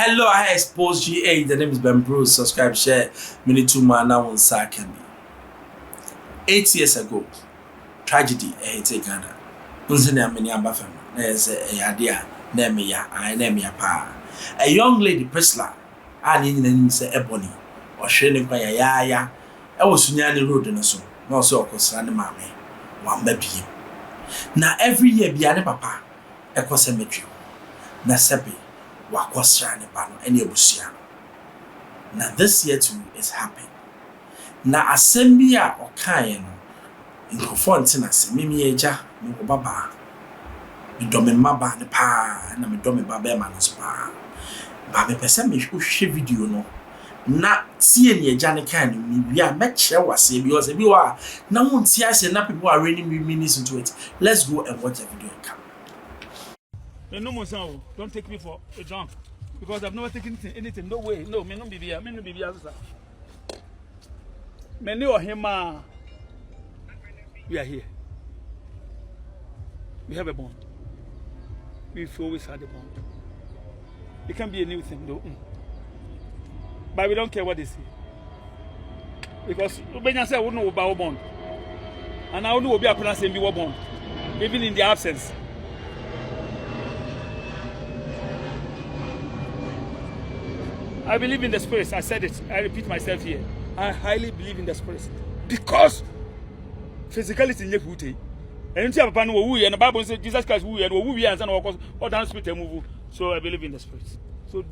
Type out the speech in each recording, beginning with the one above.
Hello, I Xposed GA. The name is Ben Bruce. Subscribe, share. Many two man now on Sakami. 8 years ago, tragedy hit Ghana. Unzina many abafam. There's a idea. Nemia pa. A young lady, Priscilla, and in the name say Ebony, or Shane by ya. I was Sunyani road in a so. No so concerned mammy. One baby. Now every year, Biane Papa, a cemetery. Na sepi. Wakwasra ne pano ene abusia. Now this year too is happening. Na assembly a okan no nkofo ntina se mimi eja me baba me do me maba ne pa na me do me baba e ma no spa ba me pese me hwe video no na tie ne eja ne kan no me bia me kire wase bi o se bi wa na won tie ase na people are really minutes into it. Let's go and watch the video and come. No more sound. Don't take me for a drunk because I've never taken anything. No way. No, me no be here. Me no be here. Me no him. We are here. We have a bond. We've always had a bond. It can be a new thing, though. But we don't care what they say because Ubenya said we know about bond, and I know we are pronouncing be bond, even in the absence. I believe in the spirits. I said it. I repeat myself here. I highly believe in the spirits because physicality is not good. And the Bible says Jesus Christ who and all that spirit move. So I believe in the spirits. So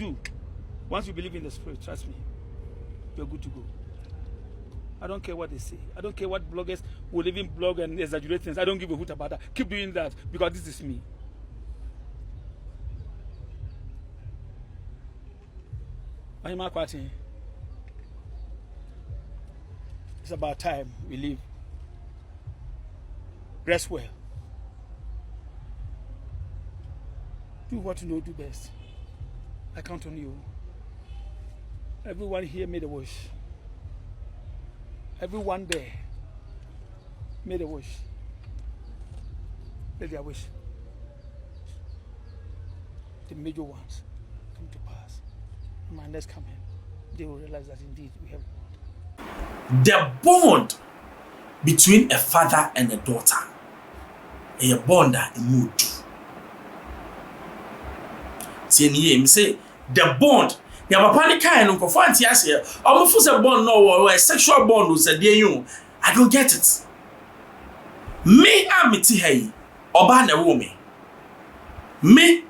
once you believe in the spirit, trust me, you're good to go. I don't care what they say. I don't care what bloggers will even blog and exaggerate things. I don't give a hoot about that. Keep doing that because this is me. It's about time we leave. Rest well. Do what you know do best. I count on you. Everyone here made a wish. Everyone there made a wish. Let their wish, the major ones, come to pass. Man, let's come in. They will realize that indeed we have bond. The bond between a father and a daughter, a bond that mood. See, me say the bond. Ya papa ni kan no nkofo anti ase omofo se bond no or a sexual bond o se dey you. I don't get it. Me amiti hey oba na wo me. Me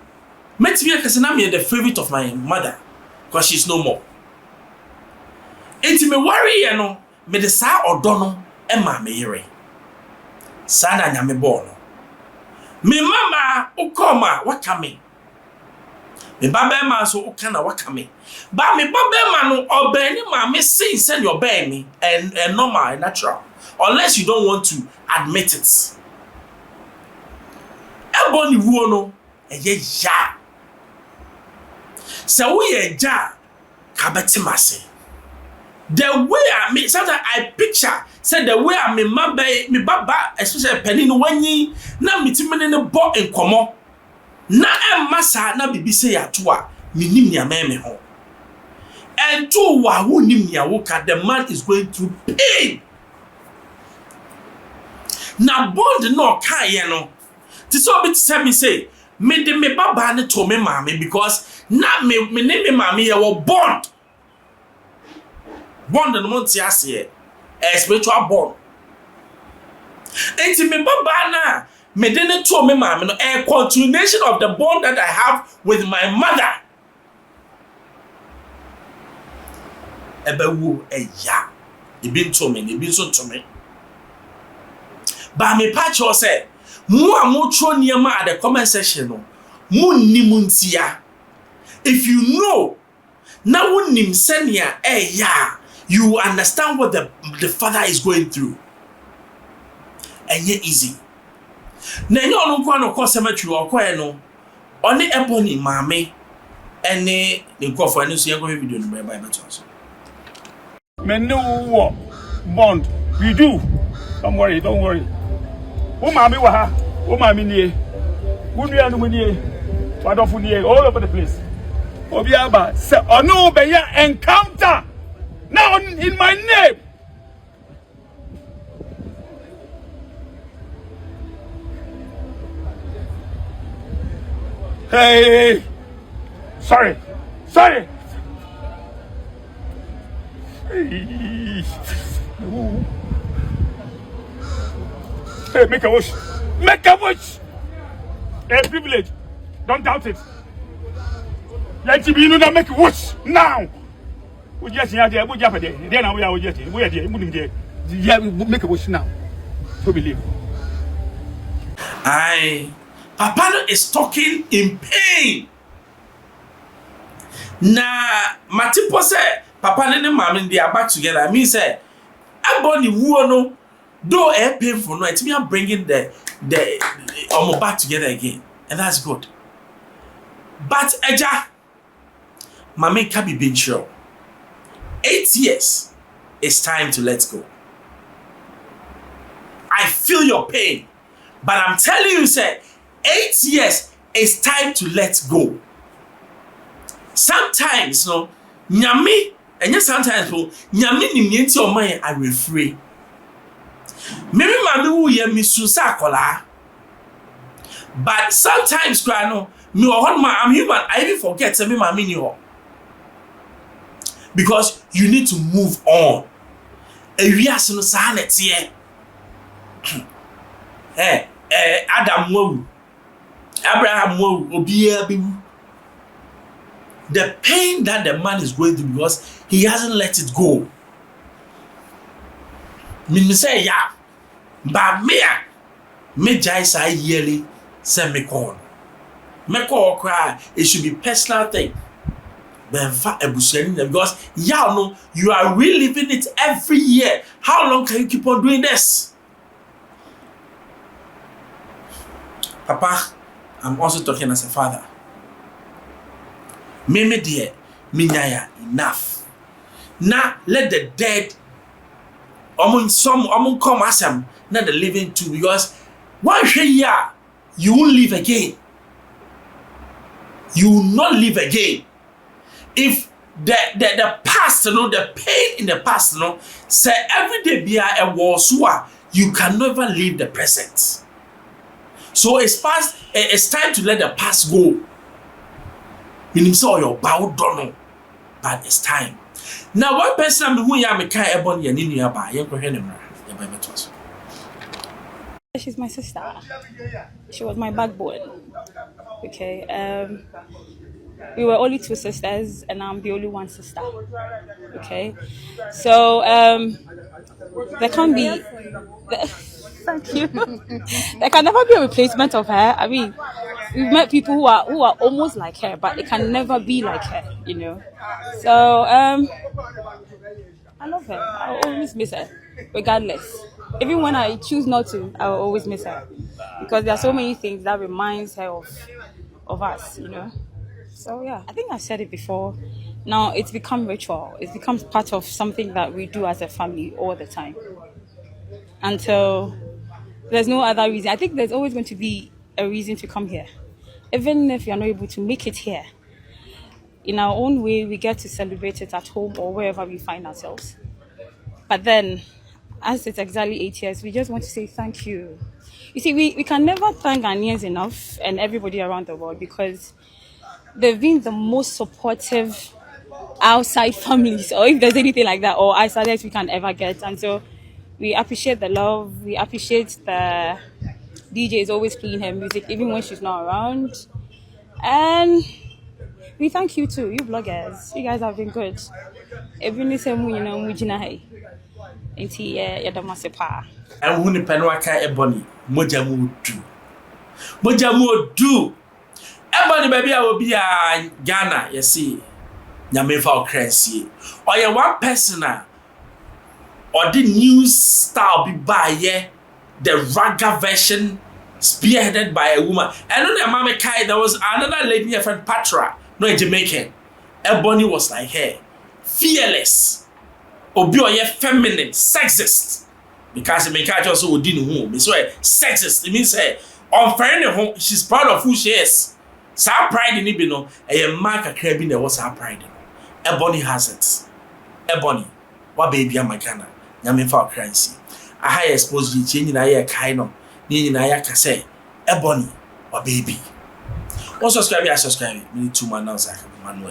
tibi akase na me the favorite of my mother. Because she's no more. Enti me worry ye no, me de sa odo no e ma me yere. Sa na nya me bo no. Me mama ukoma waka me. Me baba ma so uka na waka me. Ba me baba ma no obani ma me send your bear me and normal and natural. Unless you don't want to admit it. Ebony wo no eye ya. So we are ja kabetimase. The way I me sometimes I picture said the way I me baba especially penny no wanyi na mitimene ne bo enkomo na emasa na bibi say atoa minim nia me ho and to wa hu nim nia wo ka the man is going through pain na bond no kan ye no ti so be tell me say me de me baba ne to me mama because na me mama ye wo bond no monti ase a spiritual bond enti me baba na me de ne to me mama no a continuation of the bond that I have with my mother ebewu eya ebi nto me ebi so nto me ba me pa cho say mu amotro niema at the comment section no mu nimuntia. If you know, now nim senia you understand what the father is going through. And yet easy. Na you no kwa no kwa cemetery or kwa no. Only Ebony mame ene nkwa for any so you go video no by better. Me no bond. We do. Don't worry. Wo mame wa ha. Wo mame nie. Wo nua no nie. All over the place. Obiaba say ono be ya encounter now in my name. Hey, sorry. Hey, make a wish. A privilege. Don't doubt it. Let me know that make a wish now. We just here, we just there. Then we are just here. We are there. Yeah, make a wish now. So believe. Papa is talking in pain. Na Matipo say Papa and Mammy they are back together. I mean say Ebony no though painful no it's me I'm bringing the back together again, and that's good. But Eja Mammy can be being sure 8 years it's time to let go. I feel your pain, but I'm telling you say 8 years it's time to let go. Sometimes no nyame and sometimes no nyame ni mienti o man I refrain. Maybe mami wu ye mi susa akola. But sometimes cry no me I'm human, I even forget say me mami ni ho. Because you need to move on. Ewiase no sa na tie. Adam wo Abraham wo obiya bi. The pain that the man is going through because he hasn't let it go. Me say yeah, but me jai say yearly say me call cry. It should be personal thing. Because no, you are reliving it every year. How long can you keep on doing this? Papa, I'm also talking as a father. Me dear, minyaya enough. Now let the dead come as them, not the living too, because one year you won't live again. You will not live again. If the past, the pain in the past, say every day be a war, you can never live the present. So it's time to let the past go. You saw your bow dono, but it's time. Now, one person who ya me kai Ebony and in your bar, you can hear She's my sister. She was my backbone. Okay. We were only two sisters, and I'm the only one sister. Okay. So there can't be. Thank you. There can never be a replacement of her. I mean, we've met people who are almost like her, but it can never be like her, you know. So I love her. I'll always miss her, regardless. Even when I choose not to, I will always miss her because there are so many things that reminds her of us, you know. So yeah, I think I've said it before. Now it's become ritual. It's become part of something that we do as a family all the time. Until there's no other reason. I think there's always going to be a reason to come here. Even if you're not able to make it here, in our own way, we get to celebrate it at home or wherever we find ourselves. But then, as it's exactly 8 years, we just want to say thank you. You see, we can never thank Ghanaians enough and everybody around the world because they've been the most supportive outside families, or if there's anything like that, or outsiders we can ever get. And so we appreciate the love. We appreciate the DJ is always playing her music, even when she's not around. And we thank you too, you bloggers. You guys have been good. Ebony say mu nyina mu gina hai. Enti ya da masepa. And who ni penwa ka Ebony moja mu du. Moja mu du. Ebony baby a obi a Ghana, you see. Nyame fa okransie. Or you one person or the news style be by the raga version spearheaded by a woman. And on the Mama Kai, there was another lady, her friend Patra, no a Jamaican. Ebony was like her, fearless, obi or feminine, sexist. Because Jamaica also would didn't home. It's why sexist. It means her unfair home. She's proud of who she is. Sa pride ni bi no e mark akra bi na was sa pride no. Ebony has it. Ebony, wa baby amagana. Nyame fa crancy. A high exposed you change na ye kai no. Ni na ya ka say Ebony wa baby. What subscribe, me need 2 man now, Zach. Man,